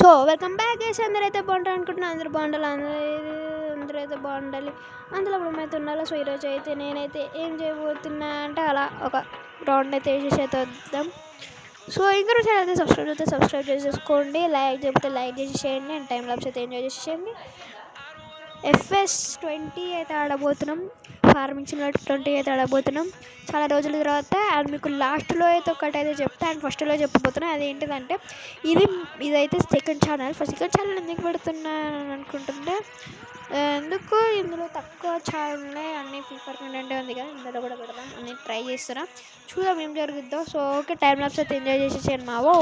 So welcome back guys. అందరైతే బాగుంటారు అనుకుంటున్నాను. అందరూ బాగుండాలి, అందరైతే బాగుండాలి, అందులో మనమైతే ఉండాలి. సో ఈరోజు అయితే నేనైతే ఏం చేయబోతున్నా అంటే అలా ఒక రౌండ్ అయితే వేసేసి వద్దాం. సో ఇంకా ఛానల్ అయితే సబ్స్క్రైబ్ చేసేసుకోండి, లైక్ చెప్తే లైక్ చేసేసేయండి, అండ్ టైం లాప్స్ అయితే ఎంజాయ్ చేసేయండి. FS20 అయితే ఆడబోతున్నాం, ఫార్మింగ్ సిమ్యులేటర్ 20 అయితే ఆడబోతున్నాం చాలా రోజుల తర్వాత. అండ్ మీకు లాస్ట్లో అయితే ఒకటి అయితే చెప్తా, అండ్ ఫస్ట్లో చెప్పబోతున్నాను. అదేంటిదంటే ఇదైతే సెకండ్ ఛానల్. సెకండ్ ఛానల్ ఎందుకు పెడుతున్నాను అనుకుంటుంటే, ఎందుకు ఇందులో తక్కువ ఛానల్ అన్ని ఫీఫర్ కంటెంట్ ఉంది కదా, ఇందులో కూడా పెడదాం అని ట్రై చేస్తున్నా. చూద్దాం ఏం జరుగుద్దో. సో ఓకే, టైం లాప్స్ అయితే ఎంజాయ్ చేసేసాను మావో.